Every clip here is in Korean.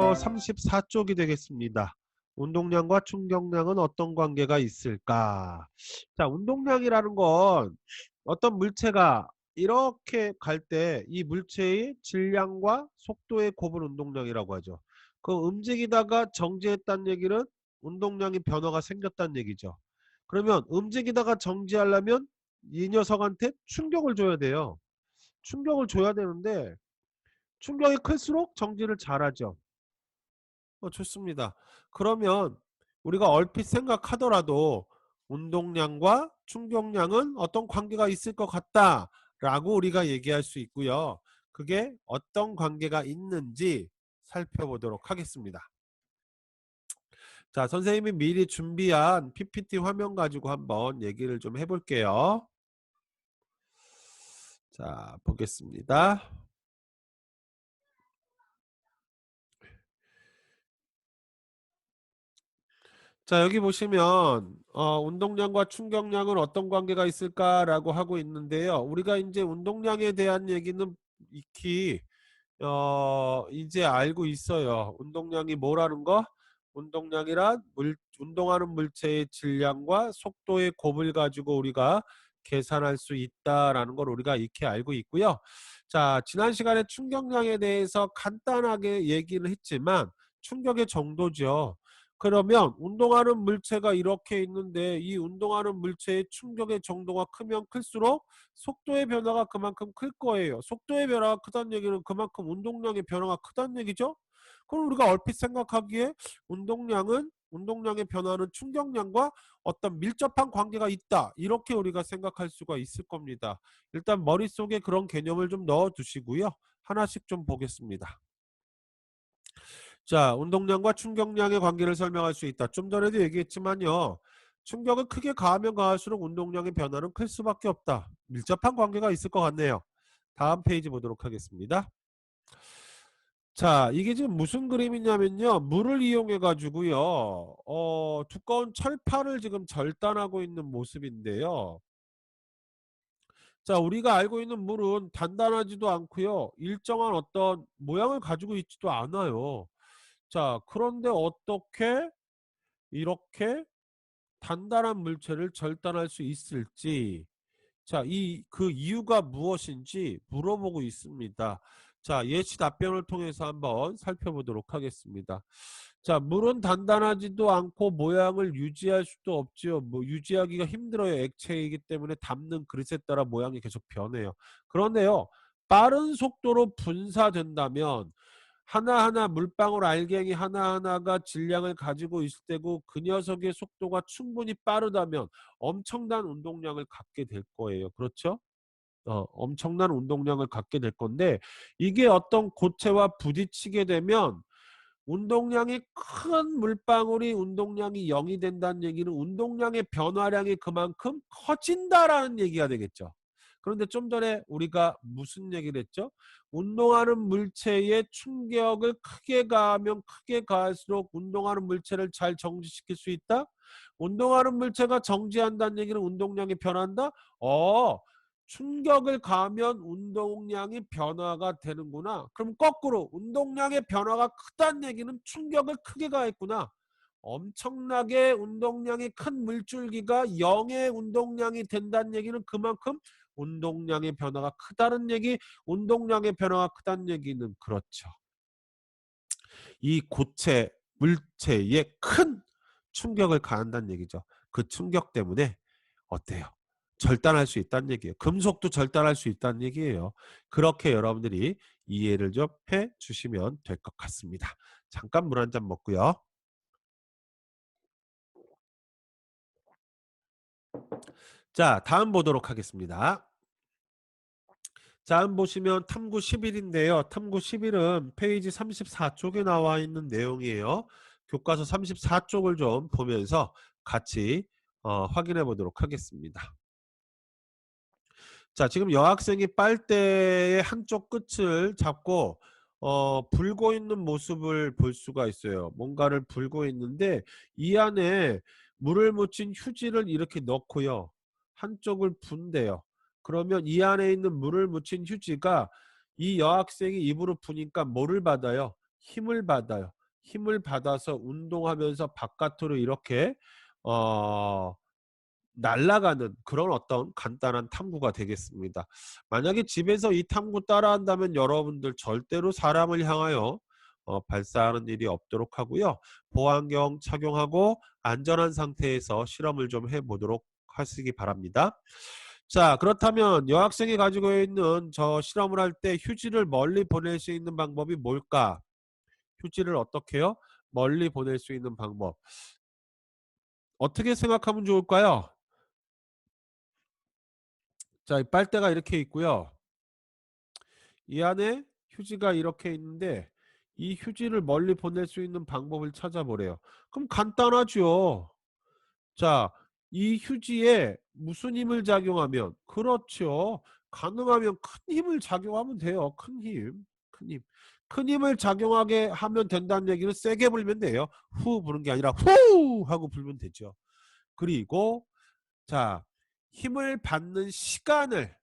교과서 34쪽이 되겠습니다. 운동량과 충격량은 어떤 관계가 있을까? 자, 운동량이라는 건 어떤 물체가 이렇게 갈 때 이 물체의 질량과 속도의 곱을 운동량이라고 하죠. 그 움직이다가 정지했다는 얘기는 운동량의 변화가 생겼다는 얘기죠. 그러면 움직이다가 정지하려면 이 녀석한테 충격을 줘야 돼요. 충격을 줘야 되는데 충격이 클수록 정지를 잘하죠. 좋습니다. 그러면 우리가 얼핏 생각하더라도 운동량과 충격량은 어떤 관계가 있을 것 같다 라고 우리가 얘기할 수 있고요. 그게 어떤 관계가 있는지 살펴보도록 하겠습니다. 자, 선생님이 미리 준비한 PPT 화면 가지고 한번 얘기를 좀 해볼게요. 자, 보겠습니다. 자, 여기 보시면 운동량과 충격량은 어떤 관계가 있을까라고 하고 있는데요. 우리가 이제 운동량에 대한 얘기는 익히 이제 알고 있어요. 운동량이 뭐라는 거? 운동량이란 운동하는 물체의 질량과 속도의 곱을 가지고 우리가 계산할 수 있다라는 걸 우리가 익히 알고 있고요. 자, 지난 시간에 충격량에 대해서 간단하게 얘기를 했지만 충격의 정도죠. 그러면 운동하는 물체가 이렇게 있는데 이 운동하는 물체의 충격의 정도가 크면 클수록 속도의 변화가 그만큼 클 거예요. 속도의 변화가 크다는 얘기는 그만큼 운동량의 변화가 크다는 얘기죠. 그럼 우리가 얼핏 생각하기에 운동량의 변화는 충격량과 어떤 밀접한 관계가 있다. 이렇게 우리가 생각할 수가 있을 겁니다. 일단 머릿속에 그런 개념을 좀 넣어 두시고요. 하나씩 좀 보겠습니다. 자, 운동량과 충격량의 관계를 설명할 수 있다. 좀 전에도 얘기했지만요. 충격을 크게 가하면 가할수록 운동량의 변화는 클 수밖에 없다. 밀접한 관계가 있을 것 같네요. 다음 페이지 보도록 하겠습니다. 자, 이게 지금 무슨 그림이냐면요. 물을 이용해 가지고요. 두꺼운 철판을 지금 절단하고 있는 모습인데요. 자, 우리가 알고 있는 물은 단단하지도 않고요. 일정한 어떤 모양을 가지고 있지도 않아요. 자, 그런데 어떻게 이렇게 단단한 물체를 절단할 수 있을지, 자, 그 이유가 무엇인지 물어보고 있습니다. 자, 예시 답변을 통해서 한번 살펴보도록 하겠습니다. 자, 물은 단단하지도 않고 모양을 유지할 수도 없지요. 뭐 유지하기가 힘들어요. 액체이기 때문에 담는 그릇에 따라 모양이 계속 변해요. 그런데요, 빠른 속도로 분사된다면 하나하나 물방울 알갱이 하나하나가 질량을 가지고 있을 때고 그 녀석의 속도가 충분히 빠르다면 엄청난 운동량을 갖게 될 거예요. 그렇죠? 엄청난 운동량을 갖게 될 건데 이게 어떤 고체와 부딪히게 되면 운동량이 큰 물방울이 운동량이 0이 된다는 얘기는 운동량의 변화량이 그만큼 커진다라는 얘기가 되겠죠. 그런데 좀 전에 우리가 무슨 얘기를 했죠? 운동하는 물체에 충격을 크게 가하면 크게 가할수록 운동하는 물체를 잘 정지시킬 수 있다? 운동하는 물체가 정지한다는 얘기는 운동량이 변한다? 충격을 가하면 운동량이 변화가 되는구나. 그럼 거꾸로 운동량의 변화가 크다는 얘기는 충격을 크게 가했구나. 엄청나게 운동량이 큰 물줄기가 0의 운동량이 된다는 얘기는 그만큼 운동량의 변화가 크다는 얘기, 운동량의 변화가 크다는 얘기는 그렇죠. 이 고체, 물체에 큰 충격을 가한다는 얘기죠. 그 충격 때문에 어때요? 절단할 수 있다는 얘기예요. 금속도 절단할 수 있다는 얘기예요. 그렇게 여러분들이 이해를 좀 해 주시면 될 것 같습니다. 잠깐 물 한 잔 먹고요. 자, 다음 보도록 하겠습니다. 다음 보시면 탐구 11인데요. 탐구 11은 페이지 34쪽에 나와 있는 내용이에요. 교과서 34쪽을 좀 보면서 같이 확인해 보도록 하겠습니다. 자, 지금 여학생이 빨대의 한쪽 끝을 잡고 불고 있는 모습을 볼 수가 있어요. 뭔가를 불고 있는데 이 안에 물을 묻힌 휴지를 이렇게 넣고요. 한쪽을 분대요. 그러면 이 안에 있는 물을 묻힌 휴지가 이 여학생이 입으로 부니까 뭐를 받아요? 힘을 받아요. 힘을 받아서 운동하면서 바깥으로 이렇게 어 날아가는 그런 어떤 간단한 탐구가 되겠습니다. 만약에 집에서 이 탐구 따라한다면 여러분들 절대로 사람을 향하여 발사하는 일이 없도록 하고요. 보안경 착용하고 안전한 상태에서 실험을 좀 해보도록 하시기 바랍니다. 자, 그렇다면 여학생이 가지고 있는 저 실험을 할 때 휴지를 멀리 보낼 수 있는 방법이 뭘까? 휴지를 어떻게 해요? 멀리 보낼 수 있는 방법. 어떻게 생각하면 좋을까요? 자, 이 빨대가 이렇게 있고요. 이 안에 휴지가 이렇게 있는데 이 휴지를 멀리 보낼 수 있는 방법을 찾아보래요. 그럼 간단하죠. 자, 이 휴지에 무슨 힘을 작용하면? 그렇죠. 가능하면 큰 힘을 작용하면 돼요. 큰 힘. 큰 힘. 큰 힘을 작용하게 하면 된다는 얘기는 세게 불면 돼요. 후 부는 게 아니라 후 하고 불면 되죠. 그리고 자, 힘을 받는 시간을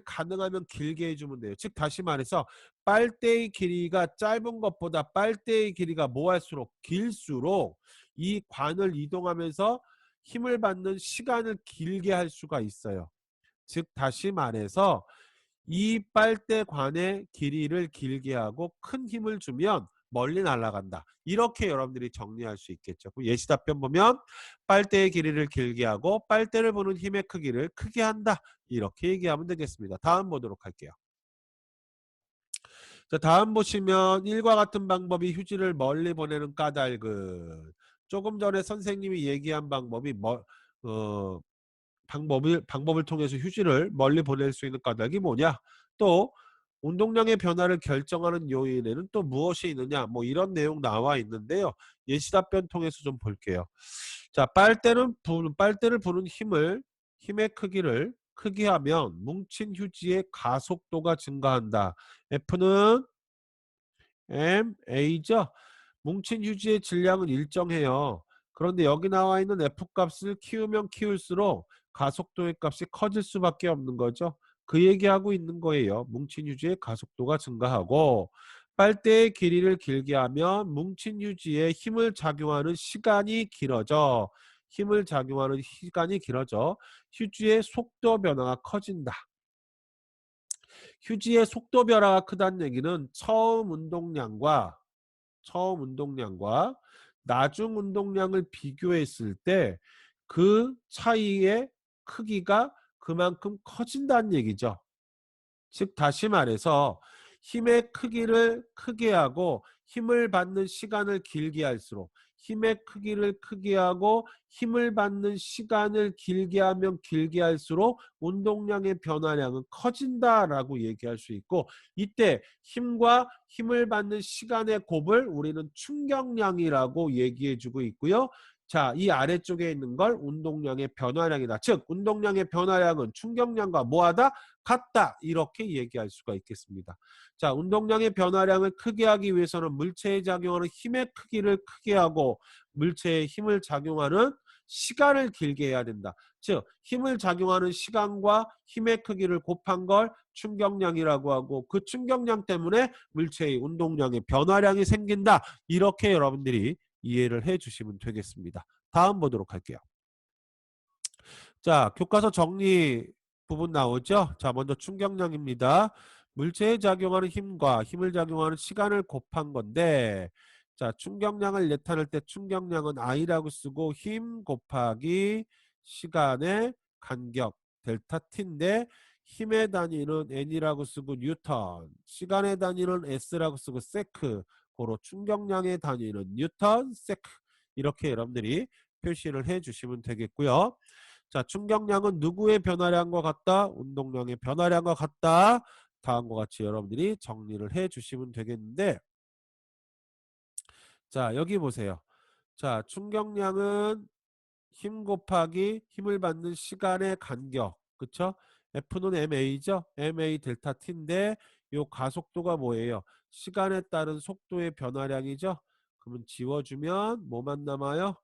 가능하면 길게 해주면 돼요. 즉 다시 말해서 빨대의 길이가 짧은 것보다 빨대의 길이가 뭐 할수록 길수록 이 관을 이동하면서 힘을 받는 시간을 길게 할 수가 있어요. 즉 다시 말해서 이 빨대관의 길이를 길게 하고 큰 힘을 주면 멀리 날아간다. 이렇게 여러분들이 정리할 수 있겠죠. 그럼 예시 답변 보면 빨대의 길이를 길게 하고 빨대를 부는 힘의 크기를 크게 한다. 이렇게 얘기하면 되겠습니다. 다음 보도록 할게요. 자, 다음 보시면 일과 같은 방법이 휴지를 멀리 보내는 까닭은 조금 전에 선생님이 얘기한 방법이 방법을 통해서 휴지를 멀리 보낼 수 있는 까닭이 뭐냐? 또 운동량의 변화를 결정하는 요인에는 또 무엇이 있느냐? 뭐 이런 내용 나와 있는데요. 예시 답변 통해서 좀 볼게요. 자, 빨대를 부는 힘의 크기를 크게 하면 뭉친 휴지의 가속도가 증가한다. F는 MA죠. 뭉친 휴지의 질량은 일정해요. 그런데 여기 나와 있는 F값을 키우면 키울수록 가속도의 값이 커질 수밖에 없는 거죠. 그 얘기하고 있는 거예요. 뭉친 휴지의 가속도가 증가하고 빨대의 길이를 길게 하면 뭉친 휴지에 힘을 작용하는 시간이 길어져. 힘을 작용하는 시간이 길어져. 휴지의 속도 변화가 커진다. 휴지의 속도 변화가 크다는 얘기는 처음 운동량과 나중 운동량을 비교했을 때 그 차이의 크기가 그만큼 커진다는 얘기죠. 즉 다시 말해서 힘의 크기를 크게 하고 힘을 받는 시간을 길게 할수록 힘의 크기를 크게 하고 힘을 받는 시간을 길게 하면 길게 할수록 운동량의 변화량은 커진다라고 얘기할 수 있고 이때 힘과 힘을 받는 시간의 곱을 우리는 충격량이라고 얘기해 주고 있고요. 자, 이 아래쪽에 있는 걸 운동량의 변화량이다. 즉 운동량의 변화량은 충격량과 뭐하다? 같다. 이렇게 얘기할 수가 있겠습니다. 자, 운동량의 변화량을 크게 하기 위해서는 물체에 작용하는 힘의 크기를 크게 하고 물체에 힘을 작용하는 시간을 길게 해야 된다. 즉 힘을 작용하는 시간과 힘의 크기를 곱한 걸 충격량이라고 하고 그 충격량 때문에 물체의 운동량의 변화량이 생긴다. 이렇게 여러분들이 이해를 해 주시면 되겠습니다. 다음 보도록 할게요. 자, 교과서 정리 부분 나오죠? 자, 먼저 충격량입니다. 물체에 작용하는 힘과 힘을 작용하는 시간을 곱한 건데, 자, 충격량을 나타낼 때 충격량은 I라고 쓰고 힘 곱하기 시간의 간격 델타 T인데 힘의 단위는 N이라고 쓰고 뉴턴, 시간의 단위는 S라고 쓰고 세크, 고로 충격량의 단위는 뉴턴, 세크 이렇게 여러분들이 표시를 해 주시면 되겠고요. 자, 충격량은 누구의 변화량과 같다? 운동량의 변화량과 같다. 다음과 같이 여러분들이 정리를 해 주시면 되겠는데 자, 여기 보세요. 자, 충격량은 힘 곱하기 힘을 받는 시간의 간격. 그쵸? F는 MA죠? MA 델타 T인데 요 가속도가 뭐예요? 시간에 따른 속도의 변화량이죠? 그러면 지워주면 뭐만 남아요?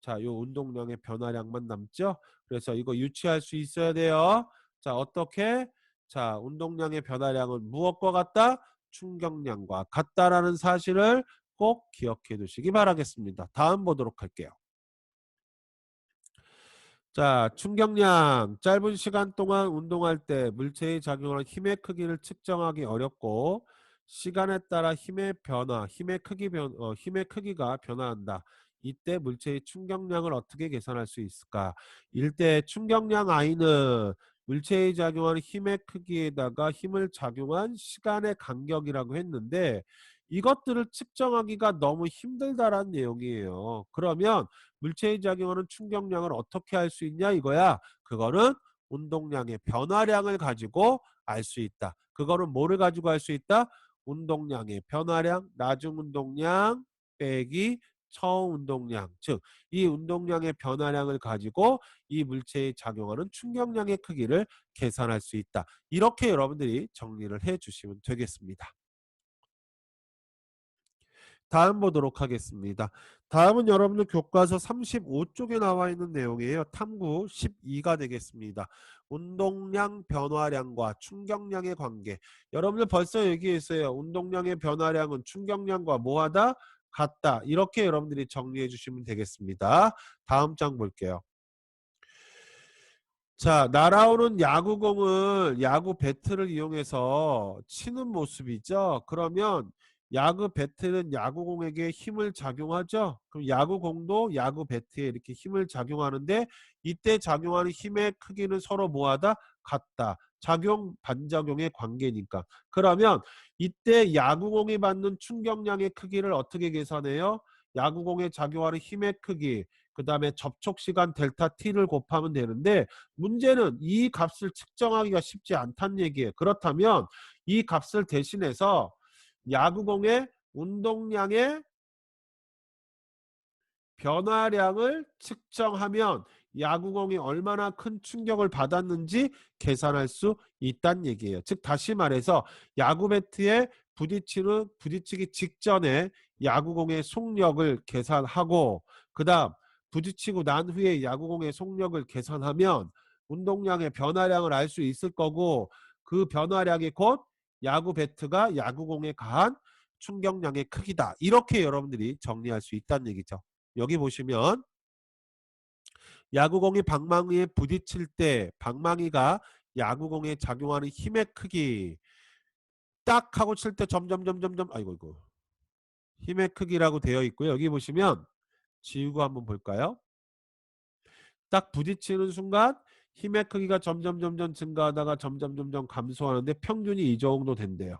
자, 요 운동량의 변화량만 남죠? 그래서 이거 유치할 수 있어야 돼요. 자, 어떻게? 자, 운동량의 변화량은 무엇과 같다? 충격량과 같다라는 사실을 꼭 기억해 두시기 바라겠습니다. 다음 보도록 할게요. 자, 충격량. 짧은 시간 동안 운동할 때 물체의 작용하는 힘의 크기를 측정하기 어렵고 시간에 따라 힘의 크기가 변화한다. 이때 물체의 충격량을 어떻게 계산할 수 있을까? 일대 충격량 I는 물체에 작용하는 힘의 크기에다가 힘을 작용한 시간의 간격이라고 했는데 이것들을 측정하기가 너무 힘들다라는 내용이에요. 그러면 물체에 작용하는 충격량을 어떻게 할 수 있냐 이거야. 그거는 운동량의 변화량을 가지고 알 수 있다. 그거는 뭐를 가지고 알 수 있다? 운동량의 변화량, 나중 운동량 빼기 처음 운동량. 즉, 이 운동량의 변화량을 가지고 이 물체에 작용하는 충격량의 크기를 계산할 수 있다. 이렇게 여러분들이 정리를 해 주시면 되겠습니다. 다음 보도록 하겠습니다. 다음은 여러분들 교과서 35쪽에 나와 있는 내용이에요. 탐구 12가 되겠습니다. 운동량 변화량과 충격량의 관계. 여러분들 벌써 얘기했어요. 운동량의 변화량은 충격량과 뭐하다? 같다. 이렇게 여러분들이 정리해 주시면 되겠습니다. 다음 장 볼게요. 자, 날아오는 야구공을 야구 배트를 이용해서 치는 모습이죠. 그러면 야구 배트는 야구공에게 힘을 작용하죠. 그럼 야구공도 야구 배트에 이렇게 힘을 작용하는데 이때 작용하는 힘의 크기는 서로 뭐하다? 같다. 작용 반작용의 관계니까. 그러면 이때 야구공이 받는 충격량의 크기를 어떻게 계산해요? 야구공에 작용하는 힘의 크기 그 다음에 접촉시간 델타 t를 곱하면 되는데 문제는 이 값을 측정하기가 쉽지 않다는 얘기예요. 그렇다면 이 값을 대신해서 야구공의 운동량의 변화량을 측정하면 야구공이 얼마나 큰 충격을 받았는지 계산할 수 있다는 얘기예요. 즉 다시 말해서 야구 배트에 부딪히기 직전에 야구공의 속력을 계산하고 그 다음 부딪히고 난 후에 야구공의 속력을 계산하면 운동량의 변화량을 알 수 있을 거고 그 변화량이 곧 야구 배트가 야구공에 가한 충격량의 크기다. 이렇게 여러분들이 정리할 수 있다는 얘기죠. 여기 보시면 야구공이 방망이에 부딪힐 때 방망이가 야구공에 작용하는 힘의 크기 딱 하고 칠 때 점점점점점 아이고 이거 힘의 크기라고 되어 있고요. 여기 보시면 지우고 한번 볼까요? 딱 부딪히는 순간 힘의 크기가 점점점점 증가하다가 점점점점 감소하는데 평균이 이 정도 된대요.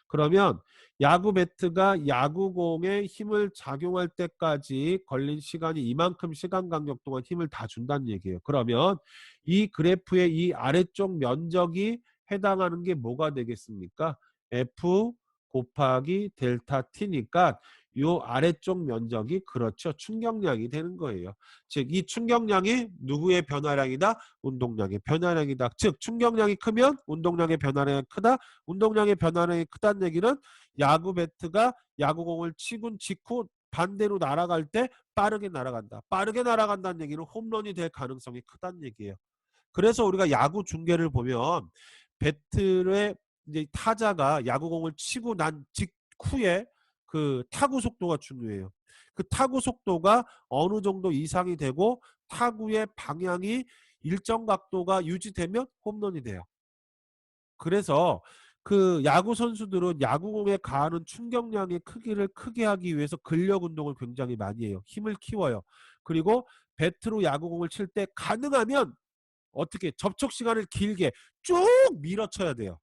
그러면 야구 배트가 야구공에 힘을 작용할 때까지 걸린 시간이 이만큼 시간 간격 동안 힘을 다 준다는 얘기예요. 그러면 이 그래프의 이 아래쪽 면적이 해당하는 게 뭐가 되겠습니까? F 곱하기 델타 T니까 요 아래쪽 면적이 그렇죠. 충격량이 되는 거예요. 즉 이 충격량이 누구의 변화량이다? 운동량의 변화량이다. 즉 충격량이 크면 운동량의 변화량이 크다. 운동량의 변화량이 크다는 얘기는 야구 배트가 야구공을 치군 직후 반대로 날아갈 때 빠르게 날아간다. 빠르게 날아간다는 얘기는 홈런이 될 가능성이 크다는 얘기예요. 그래서 우리가 야구 중계를 보면 배트의 이제 타자가 야구공을 치고 난 직후에 그 타구 속도가 중요해요. 그 타구 속도가 어느 정도 이상이 되고 타구의 방향이 일정 각도가 유지되면 홈런이 돼요. 그래서 그 야구 선수들은 야구공에 가하는 충격량의 크기를 크게 하기 위해서 근력 운동을 굉장히 많이 해요. 힘을 키워요. 그리고 배트로 야구공을 칠 때 가능하면 어떻게 접촉 시간을 길게 쭉 밀어쳐야 돼요.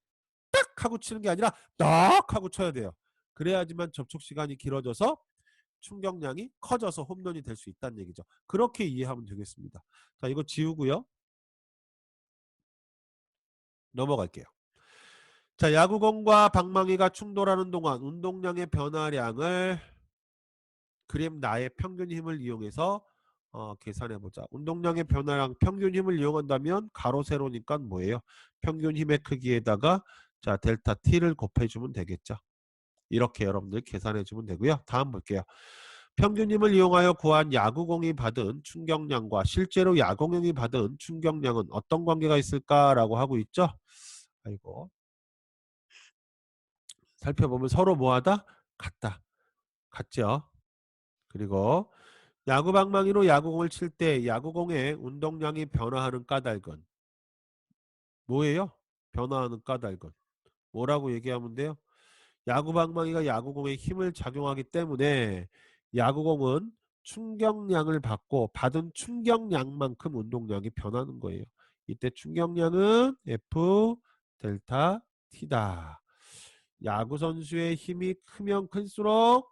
딱 하고 치는 게 아니라 딱 하고 쳐야 돼요. 그래야지만 접촉 시간이 길어져서 충격량이 커져서 홈런이 될 수 있다는 얘기죠. 그렇게 이해하면 되겠습니다. 자, 이거 지우고요. 넘어갈게요. 자, 야구공과 방망이가 충돌하는 동안 운동량의 변화량을 그림 나의 평균 힘을 이용해서 계산해보자. 운동량의 변화량 평균 힘을 이용한다면 가로 세로니까 뭐예요? 평균 힘의 크기에다가 자 델타 t를 곱해주면 되겠죠. 이렇게 여러분들 계산해주면 되고요. 다음 볼게요. 평균 힘을 이용하여 구한 야구공이 받은 충격량과 실제로 야구공이 받은 충격량은 어떤 관계가 있을까라고 하고 있죠. 아이고 살펴보면 서로 뭐하다? 같다. 같죠? 그리고 야구 방망이로 야구공을 칠 때 야구공의 운동량이 변화하는 까닭은 뭐예요? 변화하는 까닭은 뭐라고 얘기하면 돼요? 야구 방망이가 야구공에 힘을 작용하기 때문에 야구공은 충격량을 받고 받은 충격량만큼 운동량이 변하는 거예요. 이때 충격량은 F 델타 T다. 야구 선수의 힘이 크면 클수록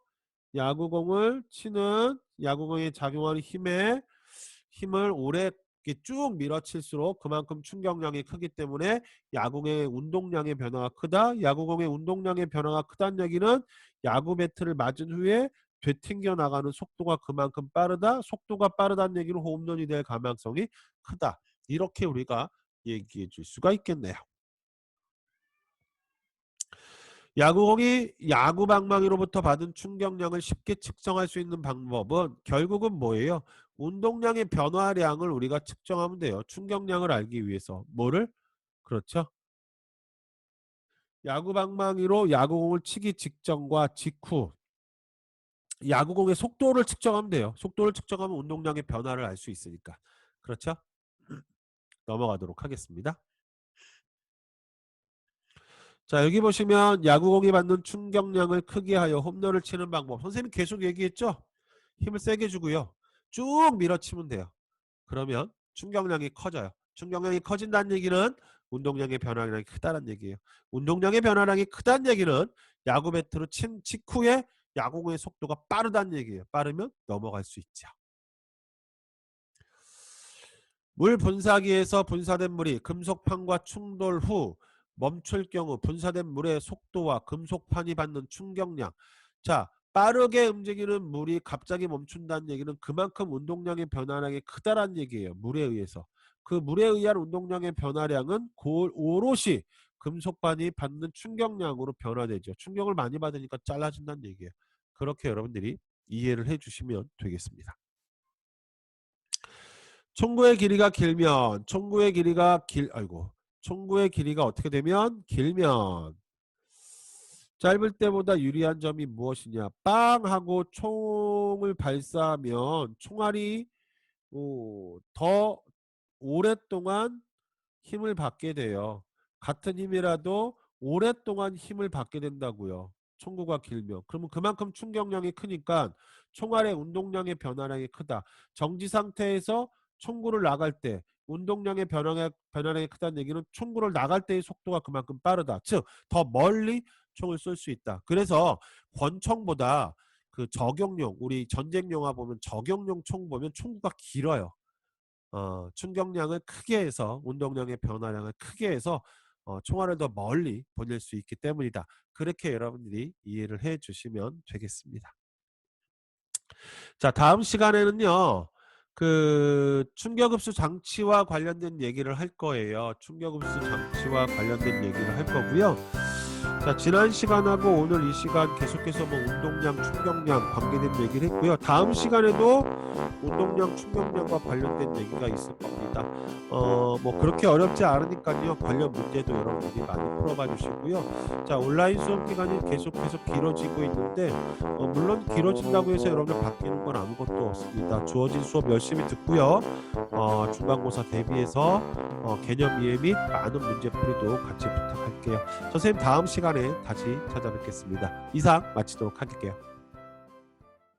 야구공을 치는 야구공에 작용하는 힘을 오래 이렇게 쭉 밀어칠수록 그만큼 충격량이 크기 때문에 야구공의 운동량의 변화가 크다. 야구공의 운동량의 변화가 크다는 얘기는 야구 배트를 맞은 후에 되튕겨 나가는 속도가 그만큼 빠르다. 속도가 빠르다는 얘기는 홈런이 될 가능성이 크다. 이렇게 우리가 얘기해 줄 수가 있겠네요. 야구공이 야구 방망이로부터 받은 충격량을 쉽게 측정할 수 있는 방법은 결국은 뭐예요? 운동량의 변화량을 우리가 측정하면 돼요. 충격량을 알기 위해서. 뭐를? 그렇죠. 야구 방망이로 야구공을 치기 직전과 직후 야구공의 속도를 측정하면 돼요. 속도를 측정하면 운동량의 변화를 알 수 있으니까. 그렇죠? 넘어가도록 하겠습니다. 자, 여기 보시면 야구공이 받는 충격량을 크게 하여 홈런을 치는 방법. 선생님이 계속 얘기했죠? 힘을 세게 주고요. 쭉 밀어치면 돼요. 그러면 충격량이 커져요. 충격량이 커진다는 얘기는 운동량의 변화량이 크다는 얘기예요. 운동량의 변화량이 크다는 얘기는 야구 배트로 친 직후에 야구공의 속도가 빠르다는 얘기예요. 빠르면 넘어갈 수 있죠. 물 분사기에서 분사된 물이 금속판과 충돌 후 멈출 경우 분사된 물의 속도와 금속판이 받는 충격량. 자, 빠르게 움직이는 물이 갑자기 멈춘다는 얘기는 그만큼 운동량의 변화량이 크다라는 얘기예요. 물에 의해서. 그 물에 의한 운동량의 변화량은 오롯이 금속판이 받는 충격량으로 변화되죠. 충격을 많이 받으니까 잘라진다는 얘기예요. 그렇게 여러분들이 이해를 해주시면 되겠습니다. 총구의 길이가 길면 총구의 길이가 어떻게 되면 길면 짧을 때보다 유리한 점이 무엇이냐? 빵 하고 총을 발사하면 총알이 더 오랫동안 힘을 받게 돼요. 같은 힘이라도 오랫동안 힘을 받게 된다고요. 총구가 길면. 그러면 그만큼 충격량이 크니까 총알의 운동량의 변화량이 크다. 정지 상태에서 총구를 나갈 때 운동량의 변화량이 크다는 얘기는 총구를 나갈 때의 속도가 그만큼 빠르다. 즉, 더 멀리 총을 쏠 수 있다. 그래서 권총보다 그 저격용, 우리 전쟁 영화 보면 저격용 총 보면 총구가 길어요. 충격량을 크게 해서 운동량의 변화량을 크게 해서 총알을 더 멀리 보낼 수 있기 때문이다. 그렇게 여러분들이 이해를 해 주시면 되겠습니다. 자, 다음 시간에는요. 그 충격흡수 장치와 관련된 얘기를 할 거예요. 충격흡수 장치와 관련된 얘기를 할 거고요. 자, 지난 시간하고 오늘 이 시간 계속해서 뭐 운동량, 충격량 관계된 얘기를 했고요. 다음 시간에도 운동량, 충격량과 관련된 얘기가 있을 겁니다. 뭐 그렇게 어렵지 않으니까요. 관련 문제도 여러분들이 많이 풀어봐 주시고요. 자, 온라인 수업 기간이 계속해서 길어지고 있는데 물론 길어진다고 해서 여러분들 바뀌는 건 아무것도 없습니다. 주어진 수업 열심히 듣고요. 중간고사 대비해서 개념 이해 및 많은 문제풀이도 같이 부탁할게요. 선생님 다음 시간에 다시 찾아뵙겠습니다. 이상 마치도록 할게요.